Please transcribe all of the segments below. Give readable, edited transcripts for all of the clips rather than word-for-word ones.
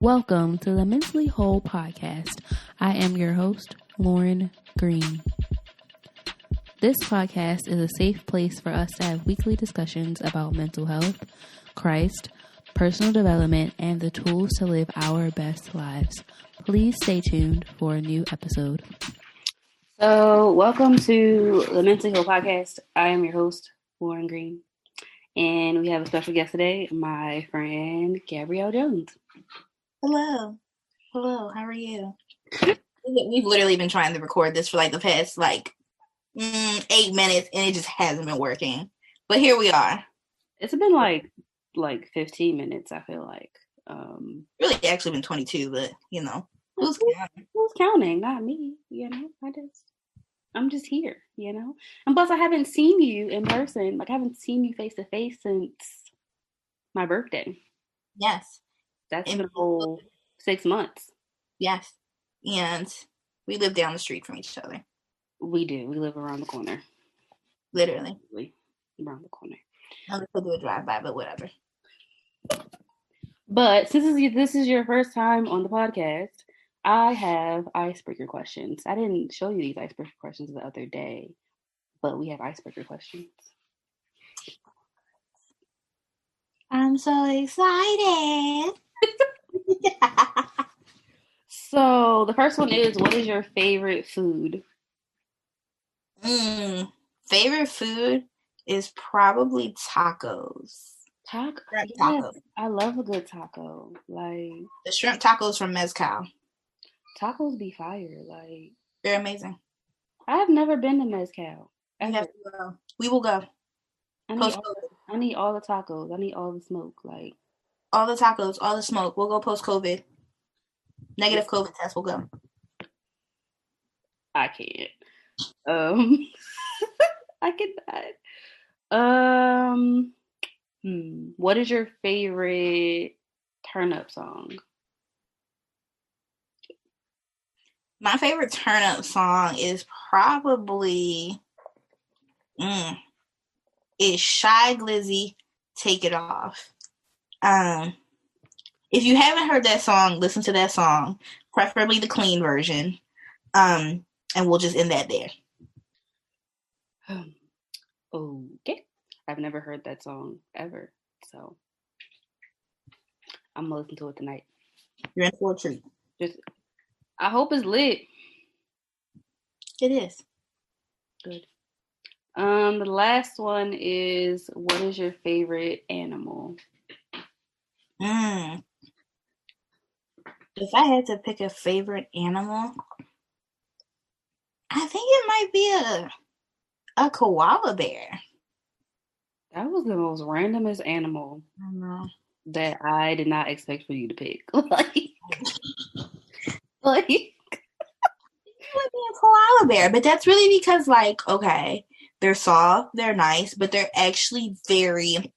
Welcome to the Mentally Whole podcast. I am your host, Lauren Green. This podcast is a safe place for us to have weekly discussions about mental health, Christ, personal development, and the tools to live our best lives. Please stay tuned for a new episode. So, welcome to the Mentally Whole podcast. I am your host, Lauren Green. And we have a special guest today, my friend, Gabrielle Jones. Hello. How are you? We've literally been trying to record this for like the past 8 minutes and it just hasn't been working. But here we are. It's been like 15 minutes, I feel like. Really actually been 22, but who's counting? Who's counting? Not me, I'm just here, And plus I haven't seen you in person. Like I haven't seen you face to face since my birthday. Yes. That's been a whole 6 months. Yes. And we live down the street from each other. We do. We live around the corner. Literally. Around the corner. I'm going to do a drive-by, but whatever. But since this is your first time on the podcast, I have icebreaker questions. I didn't show you these icebreaker questions the other day, but we have icebreaker questions. I'm so excited. So the first one is, what is your favorite food? Favorite food is probably tacos. Shrimp yes, tacos. I love a good taco. Like the shrimp tacos from Mezcal. Tacos be fire. Like they're amazing. I have never been to Mezcal. We will go. I need all the tacos. I need all the smoke. Like all the tacos, all the smoke. We'll go post-COVID. Negative COVID test. We'll go. I can't. I cannot. What is your favorite turn-up song? My favorite turn-up song is probably is Shy Glizzy, Take It Off. If you haven't heard that song, listen to that song, preferably the clean version, and we'll just end that there. Okay. I've never heard that song ever, so I'm gonna listen to it tonight. You're in for a treat. I hope it's lit. It is. Good. The last one is, what is your favorite animal? If I had to pick a favorite animal, I think it might be a koala bear. That was the most randomest animal that I did not expect for you to pick. It would be a koala bear, but that's really because, okay, they're soft, they're nice, but they're actually very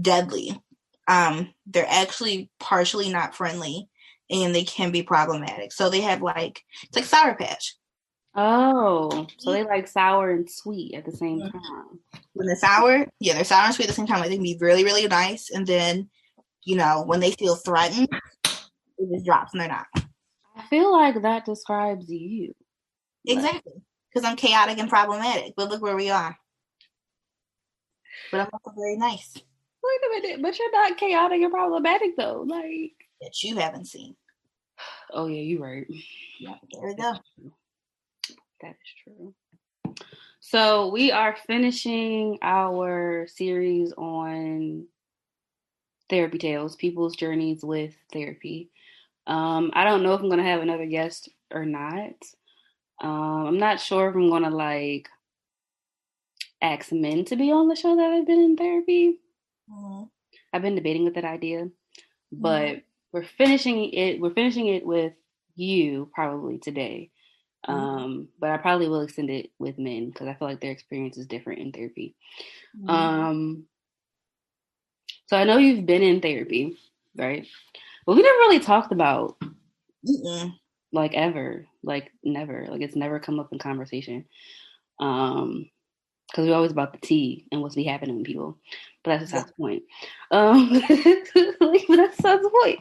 deadly. They're actually partially not friendly, and they can be problematic. So they have it's like Sour Patch. Oh, so they like sour and sweet at the same time. When they're sour, they're sour and sweet at the same time. They can be really, really nice, and then, when they feel threatened, it just drops and they're not. I feel like that describes you. Exactly. Because I'm chaotic and problematic. But look where we are. But I'm also very nice. Wait a minute. But you're not chaotic and problematic, though. That you haven't seen. Oh, yeah, you're right. Yeah, there we go. That is true. So we are finishing our series on TherapyTales, people's journeys with therapy. I don't know if I'm going to have another guest or not. I'm not sure if I'm going to ask men to be on the show that have been in therapy. Mm-hmm. I've been debating with that idea, but we're finishing it with you probably today. But I probably will extend it with men because I feel like their experience is different in therapy. So I know you've been in therapy, right? But we never really talked about ever, never, it's never come up in conversation. because we're always about the tea and what's be happening with people. But that's besides the point. But that's besides the point.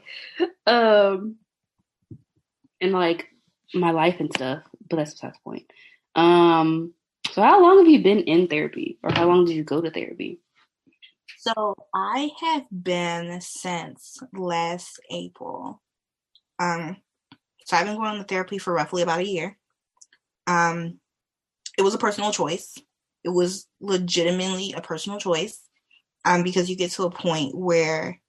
And like my life and stuff. But that's besides the point. So how long have you been in therapy, or how long did you go to therapy? So I have been since last April. So I've been going to therapy for roughly about a year. It was a personal choice. It was legitimately a personal choice. Because you get to a point where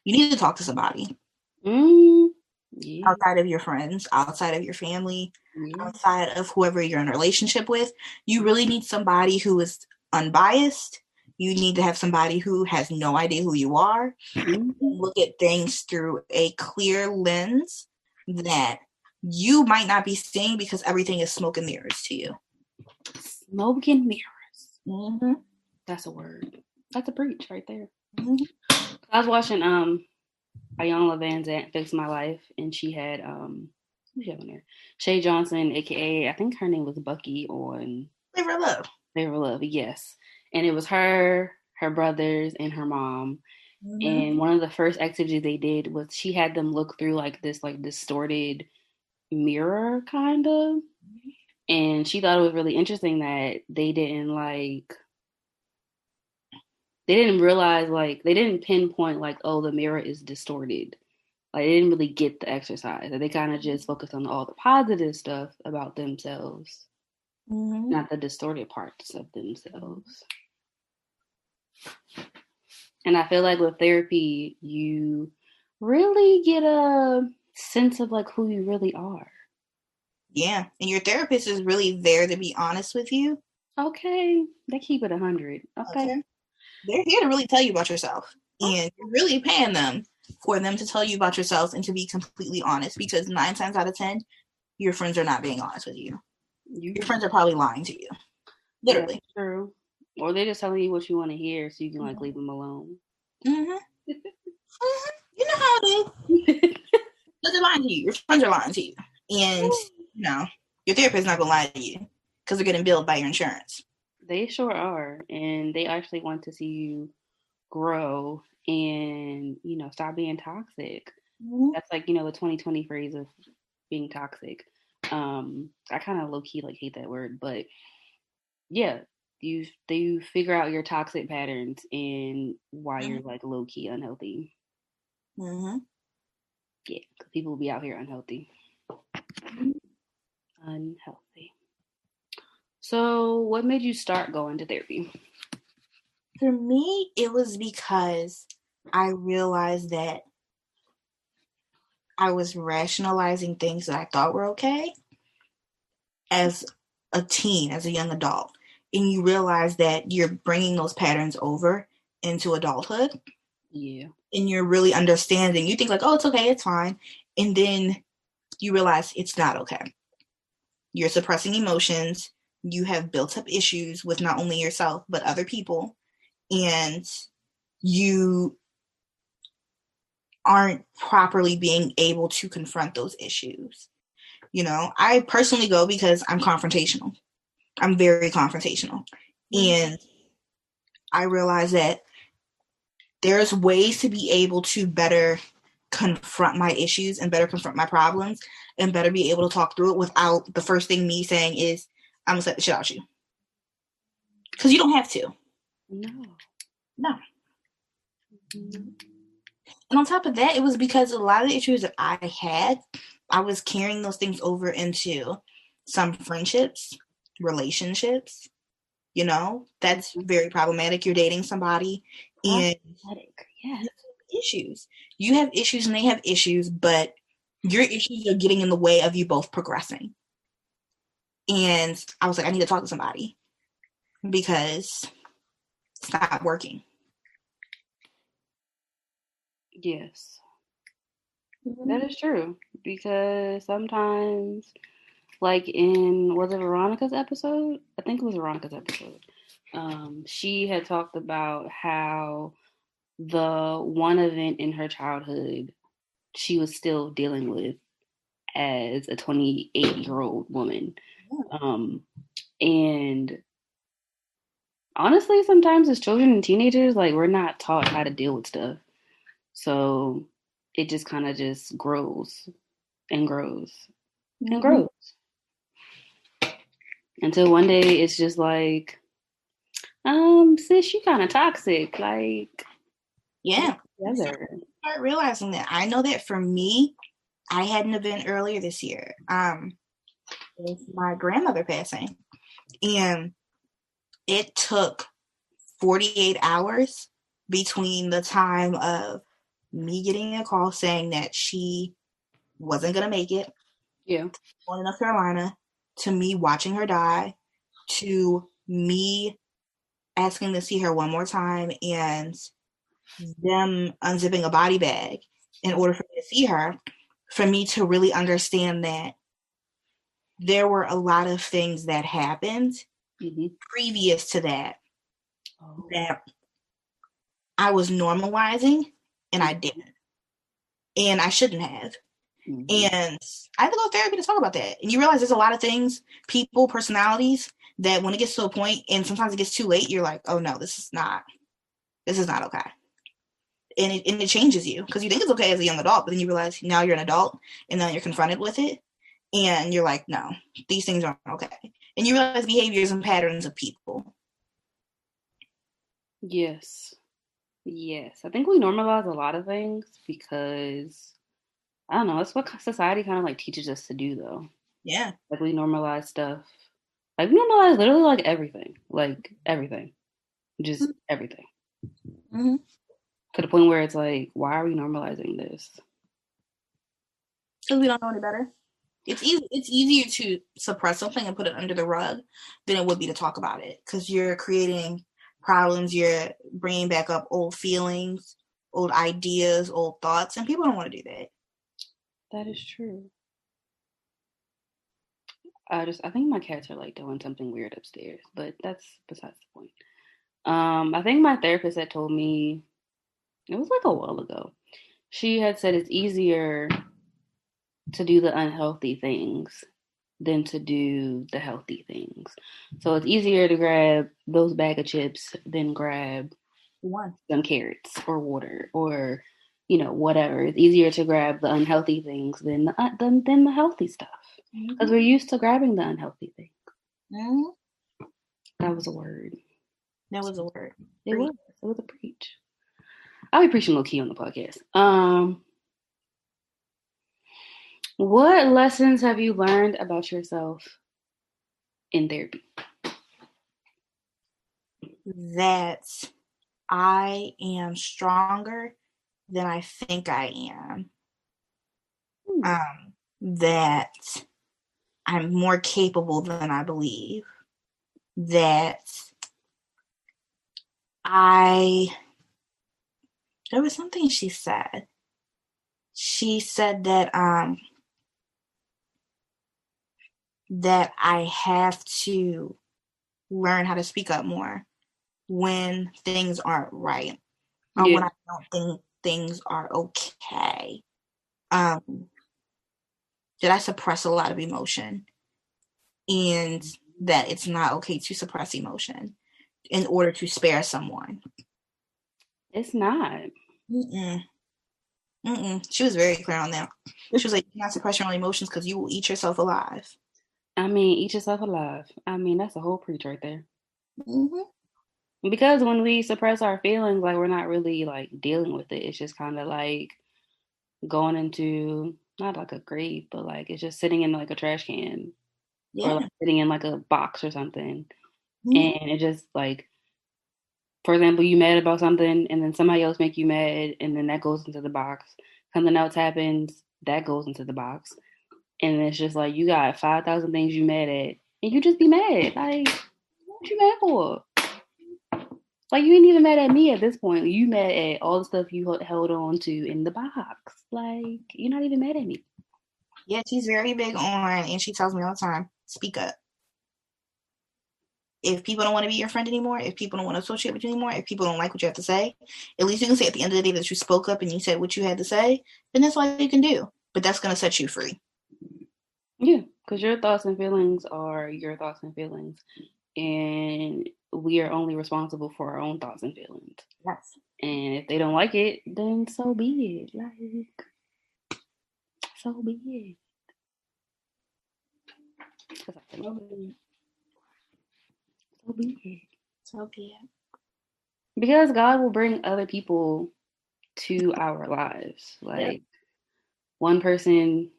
you need to talk to somebody. Yeah. Outside of your friends, outside of your family, Yeah. outside of whoever you're in a relationship with. You really need somebody who is unbiased. You need to have somebody who has no idea who you are. Look at things through a clear lens that you might not be seeing because everything is smoke and mirrors to you. Smoke and mirrors. Mm-hmm. That's a word. That's a preach right there. Mm-hmm. I was watching Ayanna Van Zant Fix My Life, and she had who's she on there? Shay Johnson, aka I think her name was Bucky on Flavor of Love. Flavor of Love, yes. And it was her brothers, and her mom. Mm-hmm. And one of the first activities they did was she had them look through like this like distorted mirror kind of. And she thought it was really interesting that they didn't realize, like, they didn't pinpoint, like, oh, the mirror is distorted. Like, they didn't really get the exercise. They kind of just focused on all the positive stuff about themselves, not the distorted parts of themselves. And I feel like with therapy, you really get a sense of, like, who you really are. Yeah, and your therapist is really there to be honest with you. Okay, they keep it 100. Okay. They're here to really tell you about yourself. And you're really paying them for them to tell you about yourself and to be completely honest, because 9 times out of 10, your friends are not being honest with you. Your friends are probably lying to you. Literally. Yeah, true. Or they're just telling you what you want to hear so you can, like, leave them alone. Mm-hmm. You know how it is. But they're lying to you. Your friends are lying to you. And, your therapist is not going to lie to you because they're getting billed by your insurance. They sure are. And they actually want to see you grow and, stop being toxic. Mm-hmm. That's like, the 2020 phrase of being toxic. I kind of low key like hate that word, but yeah, you figure out your toxic patterns and why you're like low key unhealthy. Mm-hmm. Yeah, because people will be out here unhealthy. Unhealthy. So, what made you start going to therapy? For me, it was because I realized that I was rationalizing things that I thought were okay as a teen, as a young adult. And you realize that you're bringing those patterns over into adulthood. Yeah. And you're really understanding. You think like, oh, it's okay, it's fine. And then you realize it's not okay. You're suppressing emotions. You have built up issues with not only yourself, but other people. And you aren't properly being able to confront those issues. I personally go because I'm confrontational. I'm very confrontational. And I realize that there's ways to be able to better confront my issues and better confront my problems and better be able to talk through it without the first thing me saying is, I'm going to slap the shit out of you. Because you don't have to. No. Mm-hmm. And on top of that, it was because a lot of the issues that I had, I was carrying those things over into some friendships, relationships. That's very problematic. You're dating somebody and yes. Issues. You have issues and they have issues, but your issues are getting in the way of you both progressing. And I was like, I need to talk to somebody because it's not working. Yes. That is true. Because sometimes, like was it Veronica's episode? I think it was Veronica's episode. She had talked about how the one event in her childhood she was still dealing with as a 28-year-old woman. And Honestly, sometimes as children and teenagers, like we're not taught how to deal with stuff. So it just kind of just grows and grows and Mm-hmm. grows until one day it's just like, sis, you kind of toxic. Like, get Yeah. it together. Start realizing that. I know that for me, I had an event earlier this year. With my grandmother passing, and it took 48 hours between the time of me getting a call saying that she wasn't gonna make it, Yeah. going to North Carolina, to me watching her die, to me asking to see her one more time, and them unzipping a body bag in order for me to see her, for me to really understand that there were a lot of things that happened previous to that that I was normalizing and I didn't. And I shouldn't have. And I had to go to therapy to talk about that. And you realize there's a lot of things, people, personalities, that when it gets to a point and sometimes it gets too late, you're like, oh no, this is not okay. And it changes you because you think it's okay as a young adult, but then you realize now you're an adult and then you're confronted with it. And you're like, no, these things aren't okay. And you realize behaviors and patterns of people. Yes. Yes. I think we normalize a lot of things because I don't know, that's what society kind of like teaches us to do though. Yeah. Like we normalize stuff. Like we normalize literally like everything. Like everything. Just everything. Mm-hmm. To the point where it's like, why are we normalizing this? Because we don't know any better. It's easier to suppress something and put it under the rug than it would be to talk about it, because you're creating problems, you're bringing back up old feelings, old ideas, old thoughts, and people don't want to do that. That is true. I think my cats are like doing something weird upstairs, but that's besides the point. I think my therapist had told me it was like a while ago. She had said it's easier to do the unhealthy things than to do the healthy things. So it's easier to grab those bag of chips than grab some carrots or water or whatever. It's easier to grab the unhealthy things than the healthy stuff because we're used to grabbing the unhealthy things. Mm-hmm. That was a word. That was a word. It was. It was a preach. I'll be preaching low key on the podcast. What lessons have you learned about yourself in therapy? That I am stronger than I think I am. That I'm more capable than I believe. That there was something she said. She said that that I have to learn how to speak up more when things aren't right, or when I don't think things are okay. That I suppress a lot of emotion, and that it's not okay to suppress emotion in order to spare someone. It's not. She was very clear on that. She was like, "You cannot suppress your own emotions because you will eat yourself alive." I mean, eat yourself alive. I mean, that's a whole preach right there. Mm-hmm. Because when we suppress our feelings, like we're not really like dealing with it. It's just kind of like going into not like a grave, but like it's just sitting in like a trash can or like sitting in like a box or something. And it just like, for example, you mad about something and then somebody else make you mad and then that goes into the box. Something else happens, that goes into the box. And it's just like you got 5,000 things you mad at and you just be mad. Like, what you mad for? Like, you ain't even mad at me at this point. You mad at all the stuff you held on to in the box. Like, you're not even mad at me. Yeah, she's very big on, and she tells me all the time, speak up. If people don't want to be your friend anymore, if people don't want to associate with you anymore, if people don't like what you have to say, at least you can say at the end of the day that you spoke up and you said what you had to say, then that's all you can do. But that's going to set you free. Yeah, because your thoughts and feelings are your thoughts and feelings. And we are only responsible for our own thoughts and feelings. Yes. And if they don't like it, then so be it. Like, so be it. So be it. So be it. Because God will bring other people to our lives. Like, one person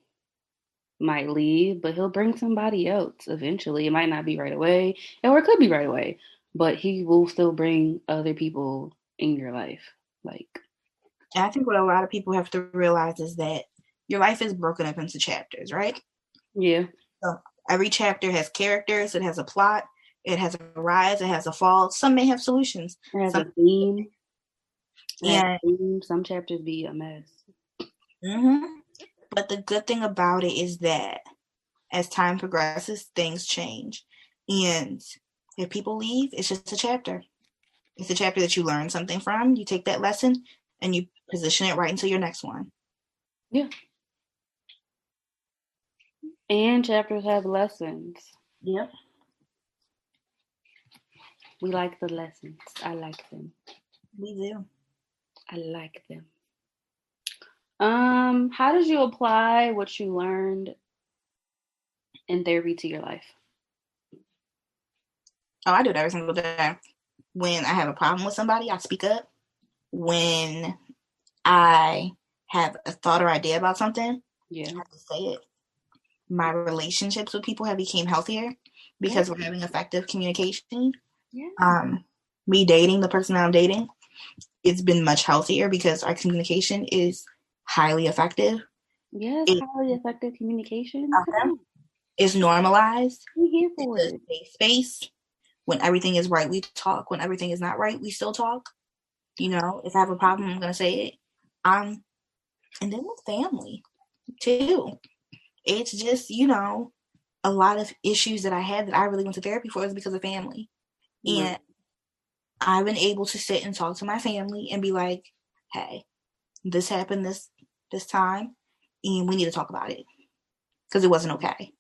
might leave, but he'll bring somebody else eventually. It might not be right away, or it could be right away, but he will still bring other people in your life. Like, and I think what a lot of people have to realize is that your life is broken up into chapters, right? yeah. So every chapter has characters, it has a plot, it has a rise, it has a fall. Some may have solutions. It has some, a theme. and Some chapters be a mess. But the good thing about it is that as time progresses, things change. And if people leave, it's just a chapter. It's a chapter that you learn something from. You take that lesson and you position it right into your next one. Yeah. And chapters have lessons. Yep. We like the lessons. I like them. We do. I like them. How did you apply what you learned in therapy to your life? Oh, I do it every single day. When I have a problem with somebody, I speak up. When I have a thought or idea about something, Yeah. I have to say it. My relationships with people have become healthier because we're having effective communication. Yeah. Me dating the person that I'm dating, it's been much healthier because our communication is highly effective. Yes, highly effective communication. It's normalized. I'm here for it. It's a safe space. When everything is right, we talk. When everything is not right, we still talk. You know, if I have a problem, I'm gonna say it. And then with family too. It's just, you know, a lot of issues that I had that I really went to therapy for is because of family. And I've been able to sit and talk to my family and be like, hey, this happened this time and we need to talk about it because it wasn't okay.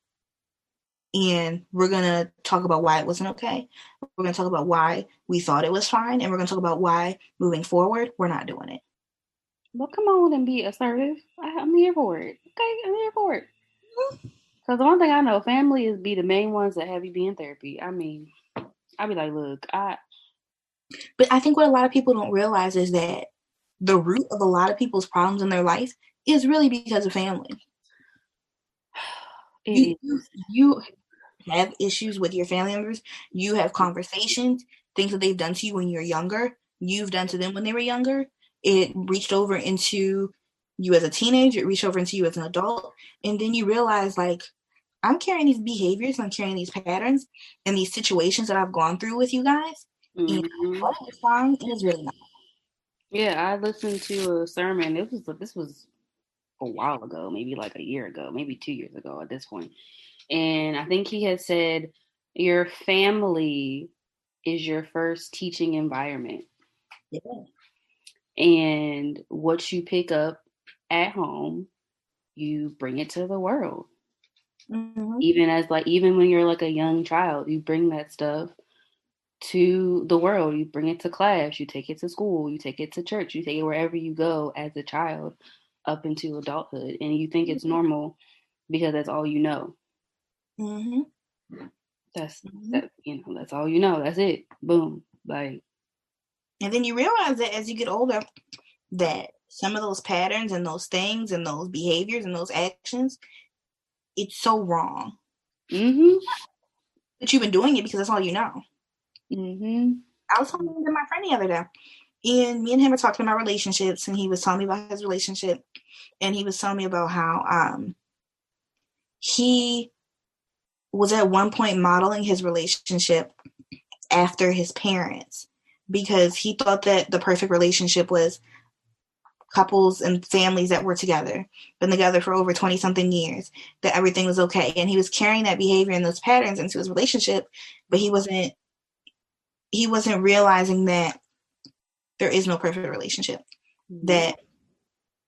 And we're going to talk about why it wasn't okay. We're going to talk about why we thought it was fine. And we're going to talk about why moving forward, we're not doing it. Well, come on and be assertive. I'm here for it. Okay, I'm here for it. Because the one thing I know, family is be the main ones that have you be in therapy. I mean, I'd be like, look, But I think what a lot of people don't realize is that the root of a lot of people's problems in their life is really because of family. You have issues with your family members. You have conversations, things that they've done to you when you're younger, you've done to them when they were younger. It reached over into you as a teenager, it reached over into you as an adult. And then you realize, like, I'm carrying these behaviors, I'm carrying these patterns and these situations that I've gone through with you guys. And I thought it was fine, and it's really not. Yeah, I listened to a sermon. This was a while ago, maybe like a year ago, maybe 2 years ago at this point. And I think he had said, your family is your first teaching environment. Yeah. And what you pick up at home, you bring it to the world. Mm-hmm. Even when you're like a young child, you bring that stuff to the world. You bring it to class, you take it to school, you take it to church, you take it wherever you go as a child up into adulthood. And you think it's normal because that's all you know. Mm-hmm. That's all you know. That's it. Boom. Like, and then you realize that as you get older, that some of those patterns and those things and those behaviors and those actions, it's so wrong. Mm-hmm. But you've been doing it because that's all you know. Mm-hmm. I was talking to my friend the other day, and me and him were talking about relationships, and he was telling me about his relationship, and he was telling me about how he was at one point modeling his relationship after his parents because he thought that the perfect relationship was couples and families that were together, been together for over 20 something years, that everything was okay. And he was carrying that behavior and those patterns into his relationship, but he wasn't realizing that there is no perfect relationship, that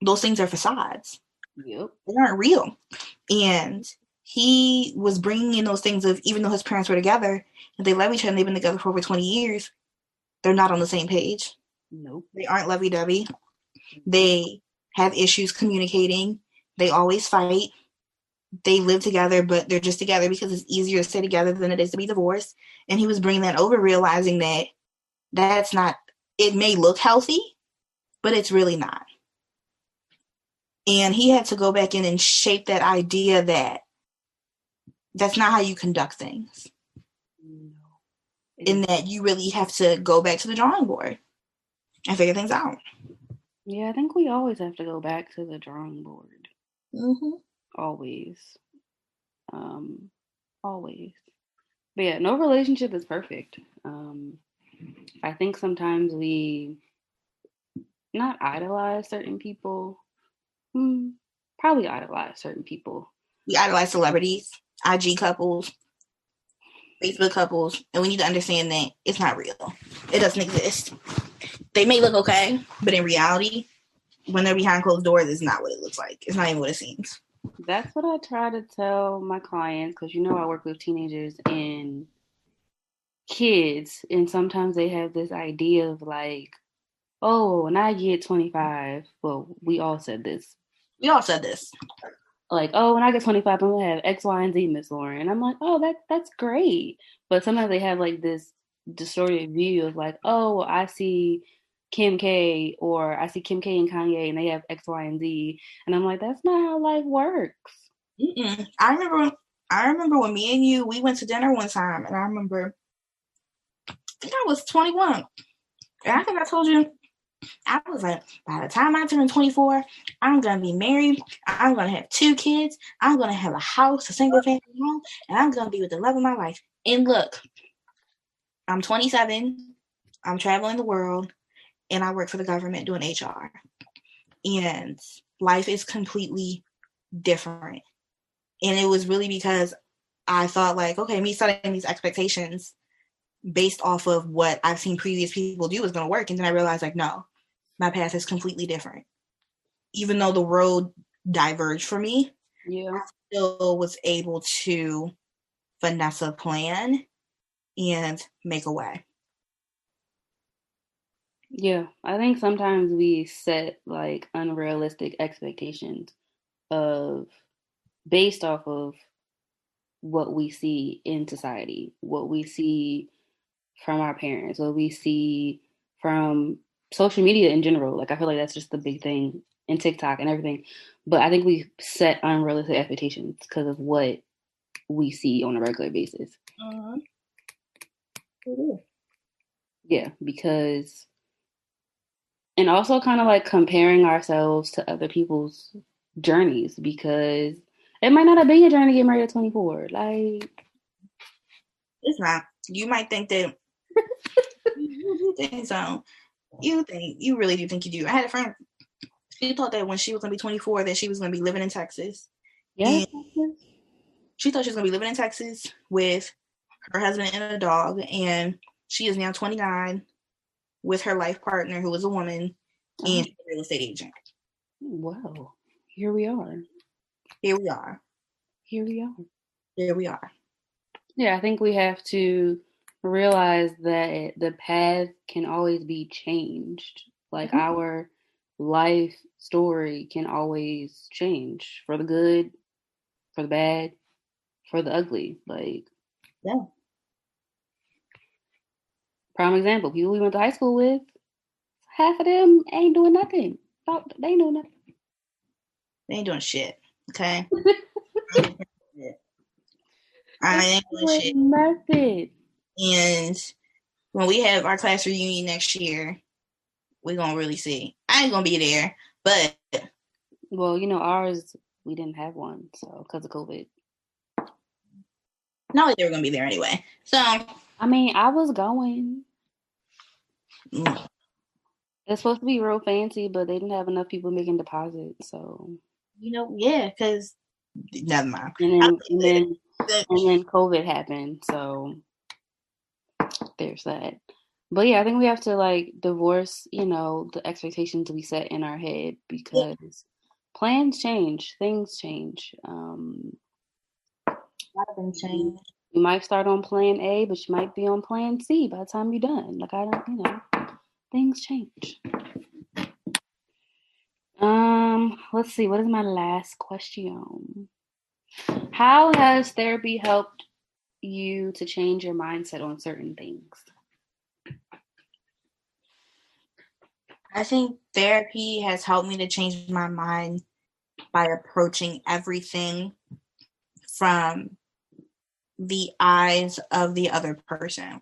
those things are facades. Yep. They aren't real. And he was bringing in those things of, even though his parents were together and they love each other and they've been together for over 20 years, they're not on the same page. Nope. They aren't lovey-dovey. They have issues communicating. They always fight. They live together, but they're just together because it's easier to stay together than it is to be divorced. And he was bringing that over, realizing that that's not, it may look healthy, but it's really not. And he had to go back in and shape that idea that that's not how you conduct things. No. And that you really have to go back to the drawing board and figure things out. Yeah, I think we always have to go back to the drawing board. Mm-hmm. Always. Always. But yeah, no relationship is perfect. I think sometimes we not idolize certain people. Probably idolize certain people. We idolize celebrities, IG couples, Facebook couples, and we need to understand that it's not real. It doesn't exist. They may look okay, but in reality, when they're behind closed doors, it's not what it looks like. It's not even what it seems. That's what I try to tell my clients, because I work with teenagers and kids, and sometimes they have this idea of like, oh, when I get 25, well, we all said this. Like, oh, when I get 25, I'm gonna have X, Y, and Z, Miss Lauren. And I'm like, oh, that's great. But sometimes they have like this distorted view of like, oh, well, I see Kim K, or I see Kim K and Kanye, and they have X, Y, and Z, and I'm like, that's not how life works. Mm-mm. I remember when me and you, we went to dinner one time, and I think I was 21, and I think I told you, I was like, by the time I turn 24, I'm going to be married. I'm going to have 2 kids. I'm going to have a house, a single family home, and I'm going to be with the love of my life. And look, I'm 27. I'm traveling the world, and I work for the government doing HR. And life is completely different. And it was really because I thought like, okay, me setting these expectations based off of what I've seen previous people do is going to work. And then I realized like, no, my path is completely different. Even though the road diverged for me, I still was able to finesse a plan and make a way. Yeah, I think sometimes we set like unrealistic expectations based off of what we see in society, what we see from our parents, what we see from social media in general. Like, I feel like that's just the big thing in TikTok and everything. But I think we set unrealistic expectations because of what we see on a regular basis. Mm-hmm. Yeah, because, and also kind of like comparing ourselves to other people's journeys, because it might not have been your journey to get married at 24. Like, it's not. You might think that you think so. You really do think you do. I had a friend. She thought that when she was going to be 24, that she was going to be living in Texas. Yeah. She thought she was going to be living in Texas with her husband and a dog. And she is now 29 with her life partner, who is a woman, and she's a real estate agent. Wow. Here we are. Yeah, I think we have to realize that the path can always be changed. Like, our life story can always change for the good, for the bad, for the ugly. Like, yeah. Prime example, people we went to high school with, half of them ain't doing nothing. They ain't doing nothing. They ain't doing shit. Okay. I ain't doing shit. Nothing. And when we have our class reunion next year, we're gonna really see. I ain't gonna be there, but well, ours, we didn't have one, so because of COVID. Not like they were gonna be there anyway. So I mean, I was going. It's supposed to be real fancy, but they didn't have enough people making deposits, so yeah, because never mind. And then COVID happened, so there's that. But yeah, I think we have to like divorce, the expectations we set in our head, because plans change, things change. lot of things change. You might start on plan A, but you might be on plan C by the time you're done. Like, I don't, things change. Let's see. What is my last question? How has therapy helped you to change your mindset on certain things? I think therapy has helped me to change my mind by approaching everything from the eyes of the other person.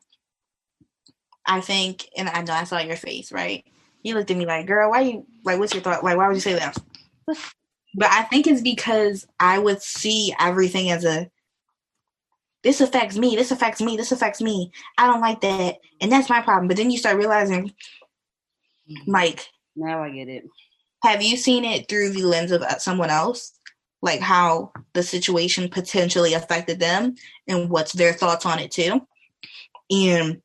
I think, and I know I saw your face, right? You looked at me like, girl, why you, like, what's your thought? Like, why would you say that? But I think it's because I would see everything as this affects me, this affects me, this affects me. I don't like that. And that's my problem. But then you start realizing, like, now I get it. Have you seen it through the lens of someone else? Like how the situation potentially affected them and what's their thoughts on it too? And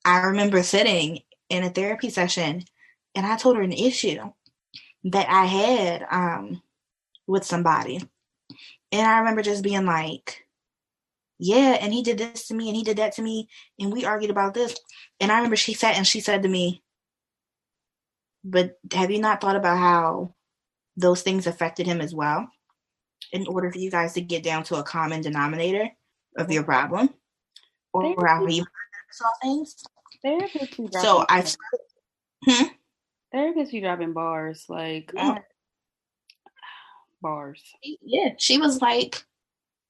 I remember sitting in a therapy session and I told her an issue that I had with somebody. And I remember just being like, yeah, and he did this to me and he did that to me and we argued about this. And I remember she sat and she said to me, but have you not thought about how those things affected him as well in order for you guys to get down to a common denominator of your problem or how you saw things? So Therapists be dropping bars, like bars. Yeah, she was like,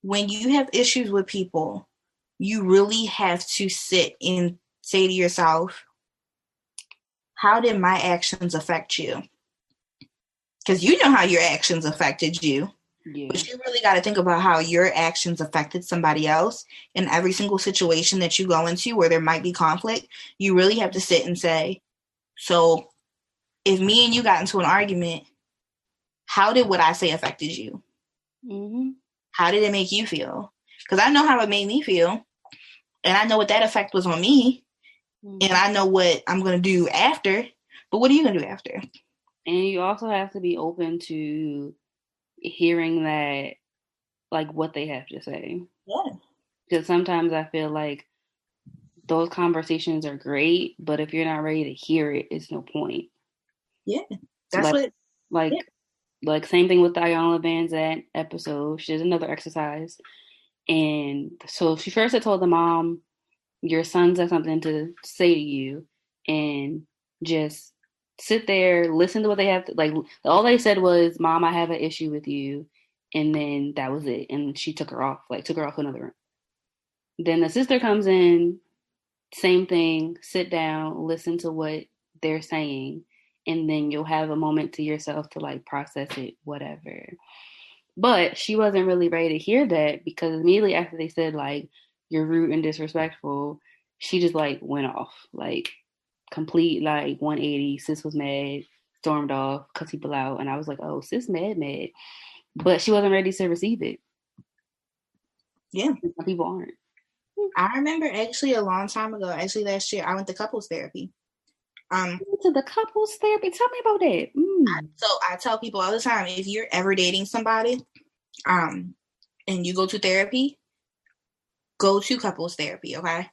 when you have issues with people, you really have to sit and say to yourself, how did my actions affect you? Because you know how your actions affected you. Yeah. But you really got to think about how your actions affected somebody else. In every single situation that you go into where there might be conflict, you really have to sit and say, so if me and you got into an argument, how did what I say affected you? Mm-hmm. How did it make you feel? Because I know how it made me feel. And I know what that effect was on me. Mm-hmm. And I know what I'm going to do after. But what are you going to do after? And you also have to be open to hearing that, like, what they have to say. Yeah. Because sometimes I feel like those conversations are great, but if you're not ready to hear it, it's no point. Yeah. That's like same thing with the Ayanna Van Zandt episode. She does another exercise. And so she first had told the mom, your sons have something to say to you, and just sit there, listen to what they have to, like, all they said was, Mom, I have an issue with you. And then that was it. And she took her off to another room. Then the sister comes in, same thing, sit down, listen to what they're saying. And then you'll have a moment to yourself to like process it, whatever. But she wasn't really ready to hear that because immediately after they said like, you're rude and disrespectful, she just like went off, like complete like 180. Sis was mad, stormed off, cut people out. And I was like, oh, sis mad. But she wasn't ready to receive it. Yeah. Some people aren't. I remember actually a long time ago, actually last year, I went to couples therapy. To the couples therapy? Tell me about that. So I tell people all the time, if you're ever dating somebody, and you go to therapy, go to couples therapy, okay?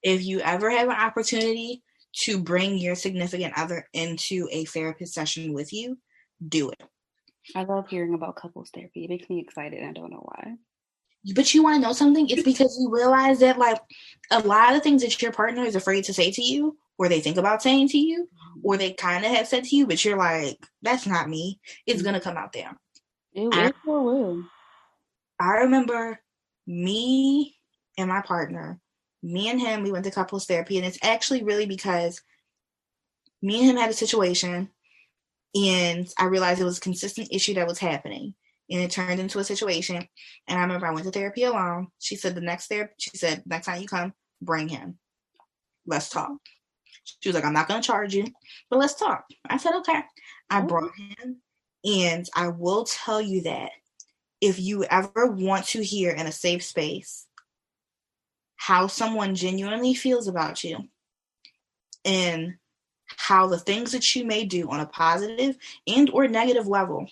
If you ever have an opportunity to bring your significant other into a therapist session with you, do it. I love hearing about couples therapy. It makes me excited. I don't know why. But you want to know something? It's because you realize that like a lot of things that your partner is afraid to say to you, or they think about saying to you, or they kind of have said to you, but you're like, that's not me. It's going to come out there. It will. I remember me and my partner, me and him, we went to couples therapy, and it's actually really because me and him had a situation, and I realized it was a consistent issue that was happening. And it turned into a situation. And I remember I went to therapy alone. She said, next time you come, bring him. Let's talk. She was like, I'm not going to charge you, but let's talk. I said, okay. I brought him. And I will tell you that if you ever want to hear in a safe space how someone genuinely feels about you and how the things that you may do on a positive and or negative level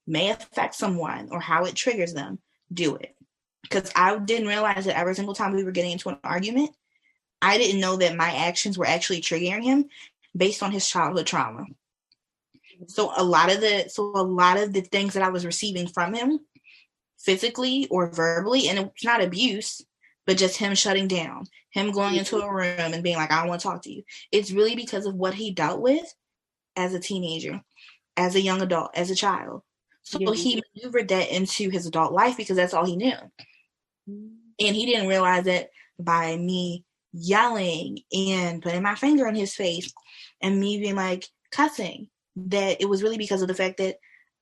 may affect someone or how it triggers them, do it. Because I didn't realize that every single time we were getting into an argument, I didn't know that my actions were actually triggering him based on his childhood trauma. So a lot of the things that I was receiving from him, physically or verbally, and it's not abuse, but just him shutting down, him going into a room and being like, I don't want to talk to you. It's really because of what he dealt with as a teenager, as a young adult, as a child. So he maneuvered that into his adult life because that's all he knew. And he didn't realize that by me yelling and putting my finger in his face and me being like cussing, that it was really because of the fact that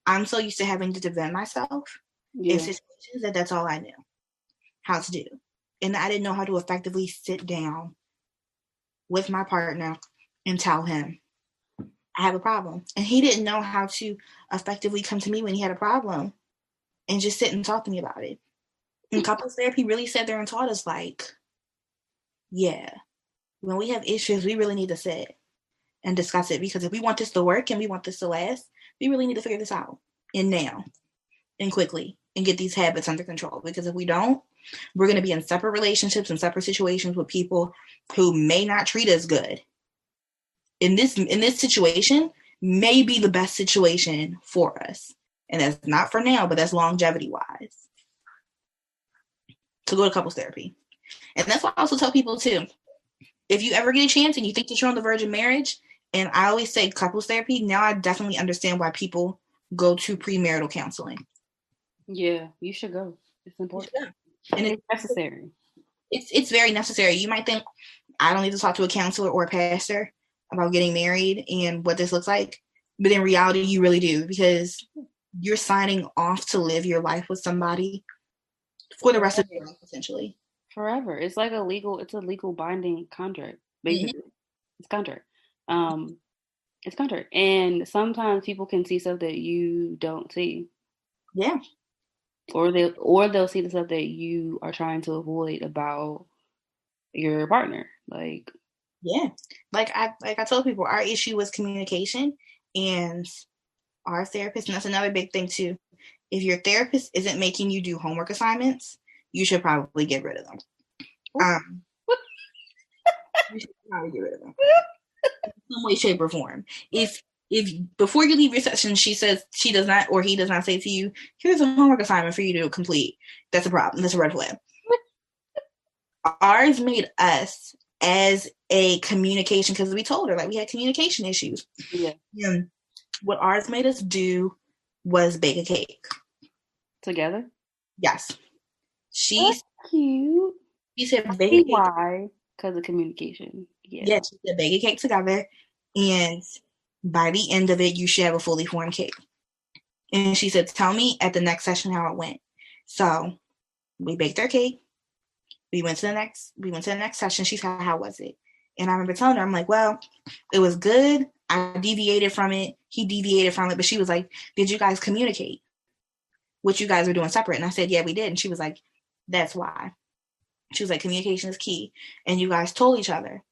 I'm so used to having to defend myself in situations that that's all I knew how to do. And I didn't know how to effectively sit down with my partner and tell him I have a problem. And he didn't know how to effectively come to me when he had a problem and just sit and talk to me about it. And couples therapy really sat there and taught us, like, yeah, when we have issues, we really need to sit and discuss it, because if we want this to work and we want this to last, we really need to figure this out and now and quickly and get these habits under control. Because if we don't, we're going to be in separate relationships and separate situations with people who may not treat us good. In this situation may be the best situation for us. And that's not for now, but that's longevity wise. To go to couples therapy. And that's why I also tell people too, if you ever get a chance and you think that you're on the verge of marriage, and I always say couples therapy, now I definitely understand why people go to premarital counseling. Yeah, you should go. It's important. Yeah. And it's necessary. It's very necessary. You might think, I don't need to talk to a counselor or a pastor about getting married and what this looks like. But in reality, you really do, because you're signing off to live your life with somebody for the rest of your life, essentially. Forever. It's like a legal binding contract, basically. Mm-hmm. It's contract. It's contract. And sometimes people can see stuff that you don't see. Yeah. Or they'll see the stuff that you are trying to avoid about your partner. Like, yeah. Like I told people, our issue was communication, and our therapist, and that's another big thing too. If your therapist isn't making you do homework assignments, you should probably get rid of them. You should probably get rid of them in some way, shape, or form. If before you leave your session, she says she does not, or he does not say to you, here's a homework assignment for you to complete, that's a problem. That's a red flag. Ours made us as a communication, because we told her, like, we had communication issues. Yeah. And what ours made us do was bake a cake. Together? Yes. That's cute. She said bake a cake. Why? Because of communication. Yeah, she said bake a cake together, and by the end of it, you should have a fully formed cake. And she said, tell me at the next session how it went. So we baked our cake. We went to the next session. She said, how was it? And I remember telling her, I'm like, well, it was good. I deviated from it. He deviated from it. But she was like, did you guys communicate what you guys were doing separate? And I said, yeah, we did. And she was like, that's why. She was like, communication is key. And you guys told each other.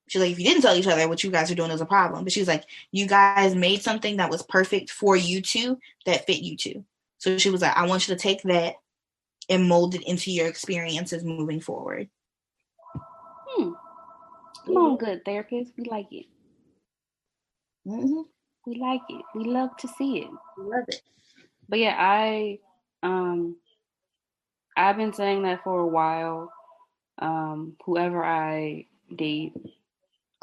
She's like, if you didn't tell each other what you guys are doing is a problem. But she was like, you guys made something that was perfect for you two, that fit you two. So she was like, I want you to take that and mold it into your experiences moving forward. Come on, good therapist. We like it. Mm-hmm. We like it. We love to see it. We love it. But yeah, I've been saying that for a while. Whoever I date,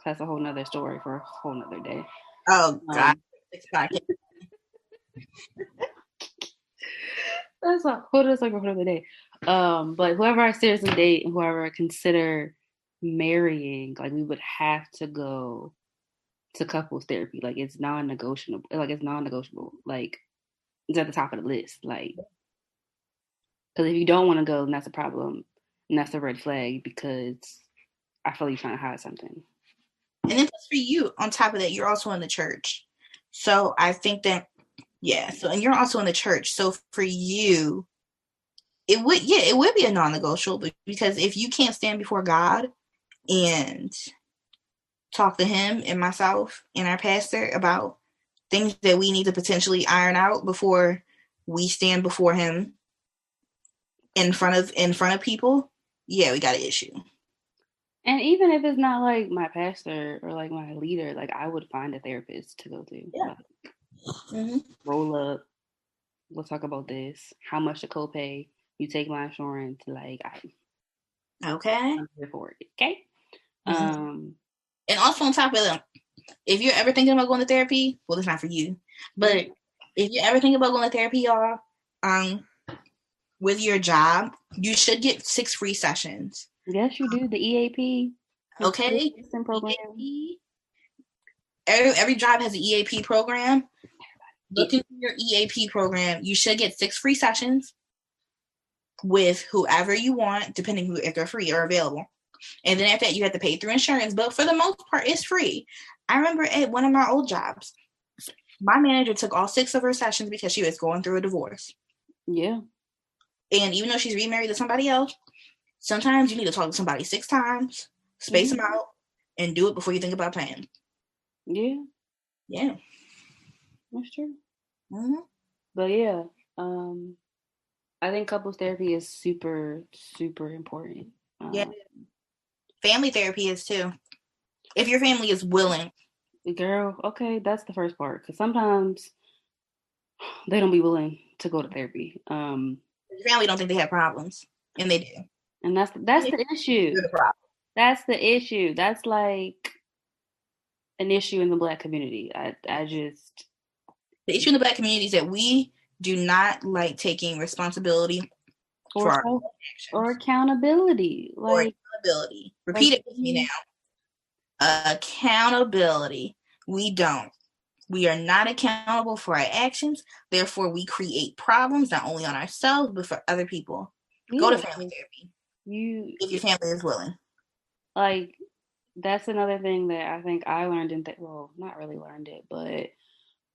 that's a whole nother story for a whole nother day. Oh God. That's a whole other day. But whoever I seriously date and whoever I consider marrying, like, we would have to go to couples therapy. Like, it's non-negotiable. Like, it's at the top of the list. Like, because if you don't want to go, then that's a problem, and that's a red flag, because I feel like you're trying to hide something. And then for you, on top of that, you're also in the church. So I think that, yeah. So, and you're also in the church. So for you, it would be a non-negotiable, because if you can't stand before God and talk to him and myself and our pastor about things that we need to potentially iron out before we stand before him in front of people, yeah, we got an issue. And even if it's not like my pastor or like my leader, like I would find a therapist to go to. Yeah. Like, roll up. We'll talk about this. How much to copay? You take my insurance. Like I'm here for it. Okay. And also on top of that, if you're ever thinking about going to therapy, well, it's not for you. But if you're ever thinking about going to therapy, y'all, with your job, you should get 6 free sessions. Yes, you do. The EAP. Okay. Program. EAP. Every job has an EAP program. Look into your EAP program. You should get 6 free sessions with whoever you want, depending if they're free or available. And then after that, you have to pay through insurance. But for the most part, it's free. I remember at one of my old jobs, my manager took all 6 of her sessions because she was going through a divorce. Yeah. And even though she's remarried to somebody else, sometimes you need to talk to somebody 6 times, space them out, and do it before you think about paying. Yeah. Yeah. That's true. But yeah, I think couples therapy is super, super important. Yeah. Family therapy is too. If your family is willing. Girl, okay, that's the first part. Because sometimes they don't be willing to go to therapy. Your family don't think they have problems, and they do. And that's the issue. The problem. That's the issue. That's like an issue in the Black community. I just the issue in the Black community is that we do not like taking responsibility for our own actions. Or accountability. Like accountability. Repeat it with me now. Accountability. We don't. We are not accountable for our actions. Therefore, we create problems not only on ourselves but for other people. Yeah. Go to family therapy. If your family is willing. Like, that's another thing that I think I learned well, not really learned it, but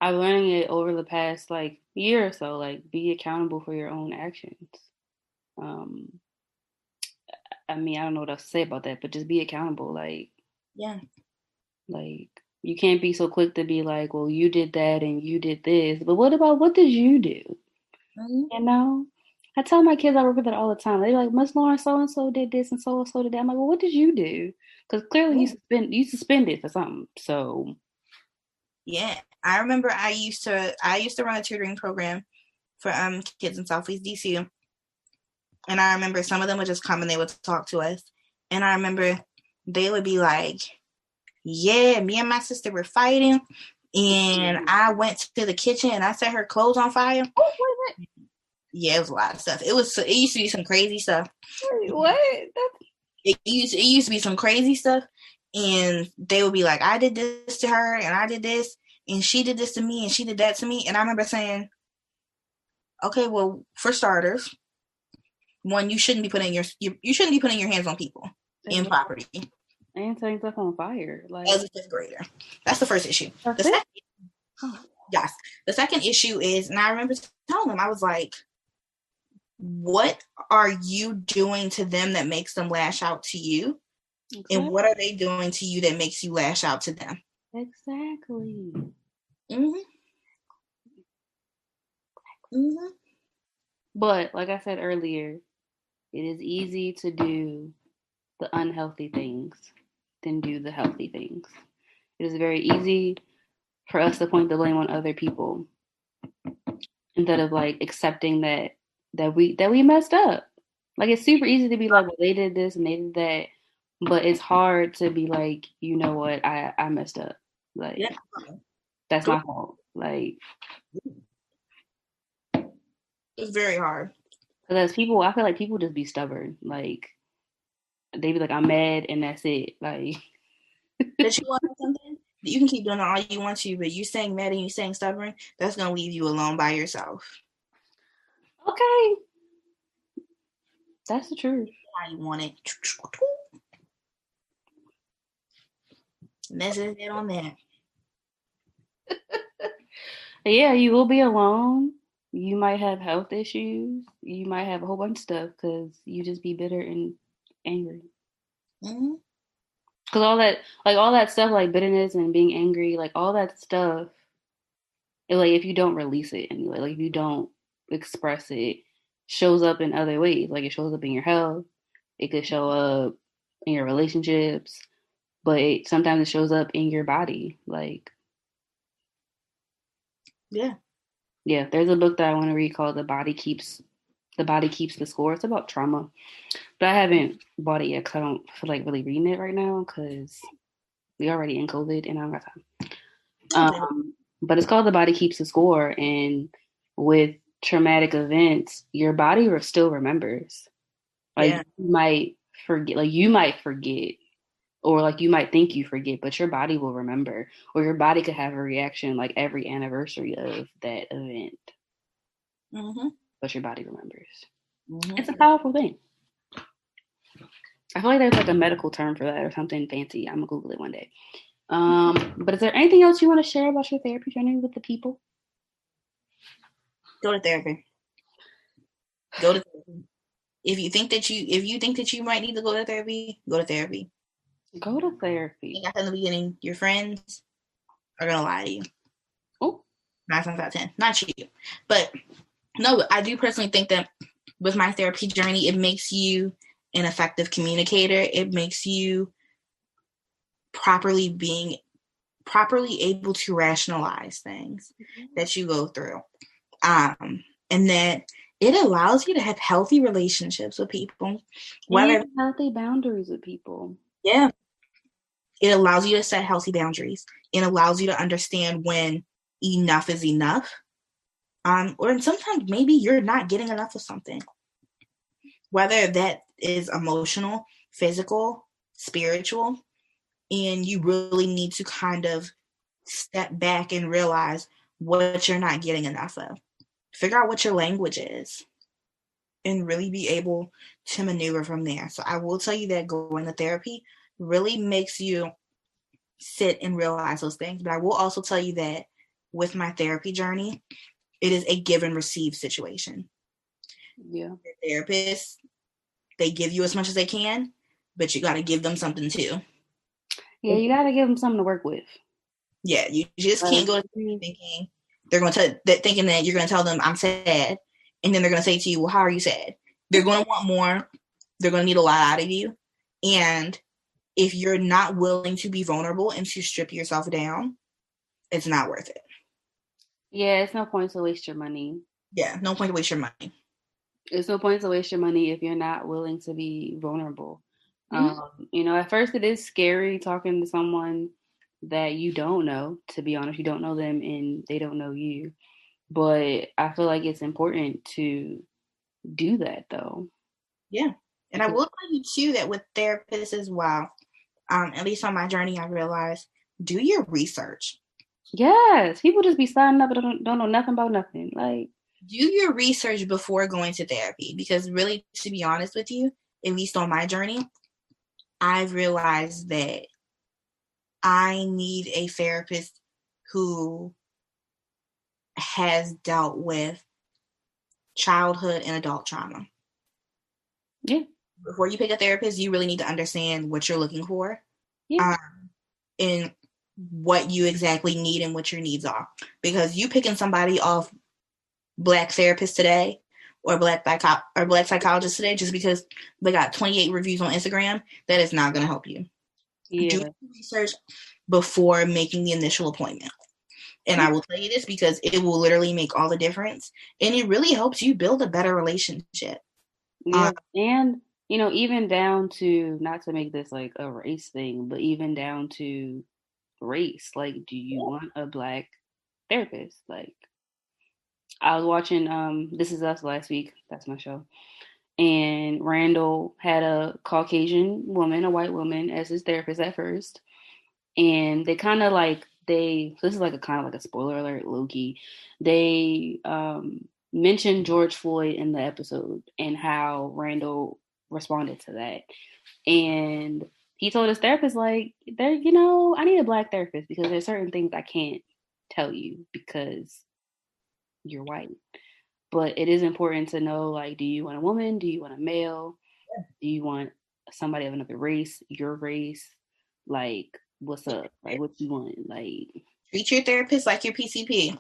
I'm learning it over the past like year or so. Like, be accountable for your own actions. I mean, I don't know what else to say about that, but just be accountable. Like, yeah, like you can't be so quick to be like, well, you did that and you did this, but what did you do? You know, I tell my kids I work with that all the time. They're like, Miss Lauren, so and so did this and so did that. I'm like, well, what did you do? Because clearly you suspended for something. So yeah, I remember I used to run a tutoring program for kids in Southeast DC, and I remember some of them would just come and they would talk to us, and I remember they would be like, yeah, me and my sister were fighting, and I went to the kitchen and I set her clothes on fire. Oh, what is it? Yeah, it was a lot of stuff. It used to be some crazy stuff. Wait, what? It used to be some crazy stuff, and they would be like, I did this to her, and I did this, and she did this to me, and she did that to me. And I remember saying, okay, well, for starters, one, you shouldn't be putting your hands on people and property. And setting stuff on fire. Like, as a 5th grader. That's the first issue. The second issue is, and I remember telling them, I was like, what are you doing to them that makes them lash out to you? Okay. And what are they doing to you that makes you lash out to them? Exactly. But like I said earlier, it is easy to do the unhealthy things than do the healthy things. It is very easy for us to point the blame on other people instead of like accepting that we messed up. Like, it's super easy to be like, well, they did this and they did that, but it's hard to be like, you know what, I messed up. Like, that's my fault. Like, it's very hard. Because as people, I feel like people just be stubborn. Like, they be like, I'm mad and that's it. Like, that you want something, you can keep doing all you want to, but you staying mad and you staying stubborn, that's gonna leave you alone by yourself. Okay, that's the truth. How you want it, and that's it on that. Yeah, you will be alone. You might have health issues. You might have a whole bunch of stuff because you just be bitter and angry. Because all that stuff, like bitterness and being angry, like all that stuff, like if you don't release it anyway, like if you don't express it, shows up in other ways. Like it shows up in your health. It could show up in your relationships, but sometimes it shows up in your body. Like, Yeah. yeah, there's a book that I want to read called The Body Keeps the Score. It's about trauma, but I haven't bought it yet because I don't feel like really reading it right now because we already in COVID and I don't got time. But it's called The Body Keeps the Score, and with traumatic events, your body still remembers. Like Yeah. you might forget, or like you might think you forget, but your body will remember, or your body could have a reaction like every anniversary of that event, but your body remembers. It's a powerful thing. I feel like there's like a medical term for that or something fancy. I'm gonna Google it one day. But is there anything else you want to share about your therapy journey with the people? Go to therapy. Go to therapy. If you think that you might need to go to therapy, go to therapy. Go to therapy. Like I said in the beginning, your friends are gonna lie to you. Oh, 9 times out of 10, not you. But no, I do personally think that with my therapy journey, it makes you an effective communicator. It makes you properly able to rationalize things that you go through. And that it allows you to have healthy relationships with people. And healthy boundaries with people. Yeah. It allows you to set healthy boundaries. It allows you to understand when enough is enough. Or sometimes maybe you're not getting enough of something. Whether that is emotional, physical, spiritual, and you really need to kind of step back and realize what you're not getting enough of. Figure out what your language is and really be able to maneuver from there. So I will tell you that going to therapy really makes you sit and realize those things. But I will also tell you that with my therapy journey, it is a give and receive situation. Yeah. The therapists, they give you as much as they can, but you got to give them something too. Yeah, you got to give them something to work with. Yeah, you just can't go to thinking they're going to thinking that you're going to tell them I'm sad, and then they're going to say to you, "Well, how are you sad?" They're going to want more. They're going to need a lot out of you, and if you're not willing to be vulnerable and to strip yourself down, it's not worth it. Yeah, it's no point to waste your money. Yeah, no point to waste your money. It's no point to waste your money if you're not willing to be vulnerable. At first it is scary talking to someone that you don't know. To be honest, you don't know them and they don't know you. But I feel like it's important to do that, though. Yeah, and I will tell you too that with therapists as well, at least on my journey, I realized do your research. Yes, people just be signing up and don't know nothing about nothing. Like, do your research before going to therapy, because really, to be honest with you, at least on my journey, I've realized that I need a therapist who has dealt with childhood and adult trauma. Yeah. Before you pick a therapist, you really need to understand what you're looking for. Yeah. And what you exactly need and what your needs are. Because you picking somebody off Black therapists today or Black psychologists today just because they got 28 reviews on Instagram, that is not going to help you. Yeah. Do research before making the initial appointment. And I will tell you this because it will literally make all the difference. And it really helps you build a better relationship. Yeah. And, even down to, not to make this like a race thing, but even down to race. Like, do you want a Black therapist? Like, I was watching This Is Us last week. That's my show. And Randall had a Caucasian woman, a white woman, as his therapist at first. And they kind of like, this is like a kind of like a spoiler alert, low-key. They mentioned George Floyd in the episode and how Randall responded to that. And he told his therapist, like, I need a Black therapist because there's certain things I can't tell you because you're white. But it is important to know, like, do you want a woman? Do you want a male? Do you want somebody of another race, your race? Like, what's up? Like, what you want? Like, treat your therapist like your PCP.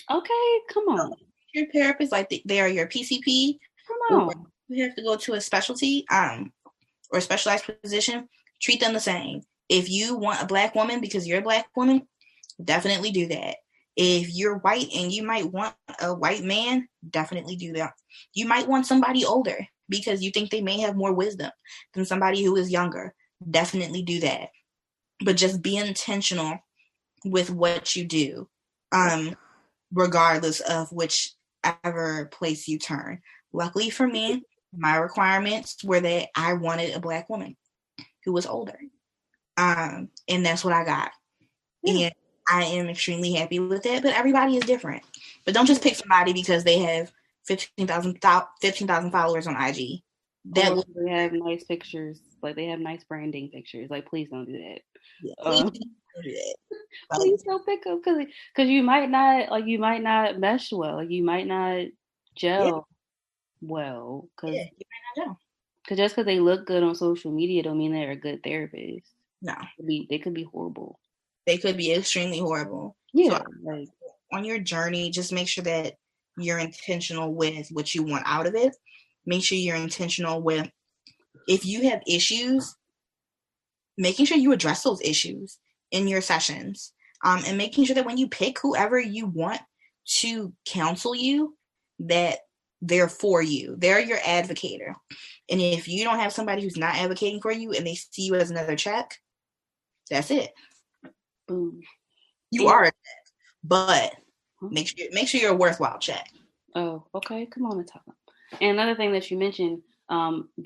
Okay, come on. your therapist like they are your PCP, Come or on. you have to go to a specialty or a specialized position, treat them the same. If you want a black woman because you're a black woman, definitely do that. If you're white and you might want a white man, definitely do that. You might want somebody older because you think they may have more wisdom than somebody who is younger. Definitely do that. But just be intentional with what you do, regardless of whichever place you turn. Luckily for me, my requirements were that I wanted a black woman who was older. And that's what I got. Yeah. And I am extremely happy with that, but everybody is different. But don't just pick somebody because they have 15,000 followers on IG. Or they have nice pictures, like they have nice branding pictures. Like, please don't do that. Yeah, please don't do that. Please don't pick them because you might not mesh well. Like, you might not gel well because you might not gel. Because just because they look good on social media don't mean they're a good therapist. No. They could be horrible. They could be extremely horrible. Yeah. So, like, on your journey, just make sure that you're intentional with what you want out of it. Make sure you're intentional with, if you have issues, making sure you address those issues in your sessions. And making sure that when you pick whoever you want to counsel you, that they're for you. They're your advocator. And if you don't have somebody who's not advocating for you and they see you as another check, that's it. Boom. You are a check. But make sure you're a worthwhile check. Oh, okay. Come on and talk. And another thing that you mentioned,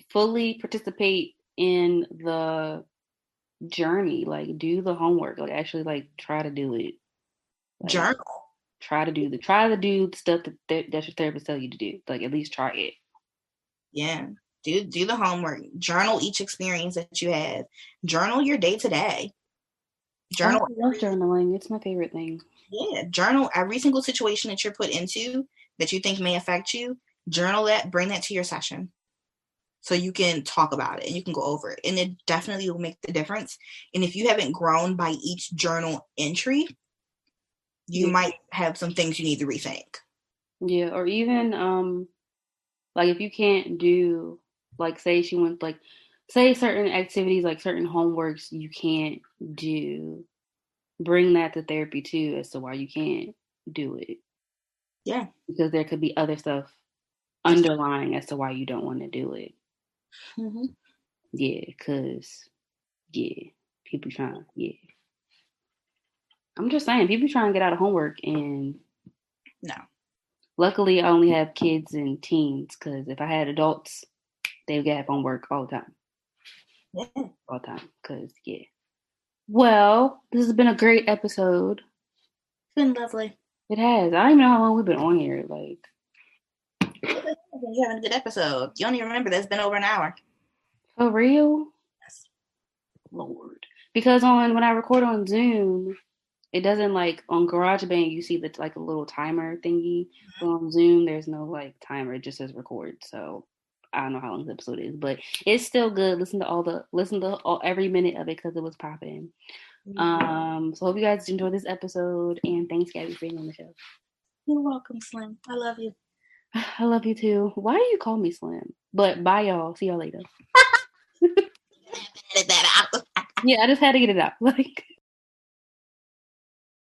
fully participate in the journey. Like, do the homework. Like, actually, like, try to do it. Like, journal. Try to do the stuff that your therapist tell you to do. Like, at least try it. Yeah. Do the homework. Journal each experience that you have. Journal your day to day. Journal. I love journaling. It's my favorite thing. Yeah. Journal every single situation that you're put into that you think may affect you. Journal that. Bring that to your session. So you can talk about it and you can go over it. And it definitely will make the difference. And if you haven't grown by each journal entry, you might have some things you need to rethink. Yeah, or even like if you can't do, like, say she went, like, say certain activities, like certain homeworks you can't do, bring that to therapy too as to why you can't do it. Yeah. Because there could be other stuff underlying as to why you don't want to do it. Mm-hmm. Yeah, because, people trying, I'm just saying, people trying to get out of homework, and no. Luckily, I only have kids and teens, because if I had adults, they would have homework all the time. Yeah. All the time, because, Well, this has been a great episode. It's been lovely. It has. I don't even know how long we've been on here. Like, you're having a good episode. You don't even remember that it's been over an hour. For real? Yes. Lord. Because when I record on Zoom, it doesn't, like, on GarageBand, you see the, like, a little timer thingy. Mm-hmm. But on Zoom, there's no, like, timer. It just says record. So I don't know how long the episode is, but it's still good. Listen to every minute of it because it was popping. Mm-hmm. So hope you guys enjoyed this episode, and thanks, Gabby, for being on the show. You're welcome, Slim. I love you. I love you too. Why do you call me Slim? But bye, y'all. See y'all later. Edit that out. Yeah, I just had to get it out. Like.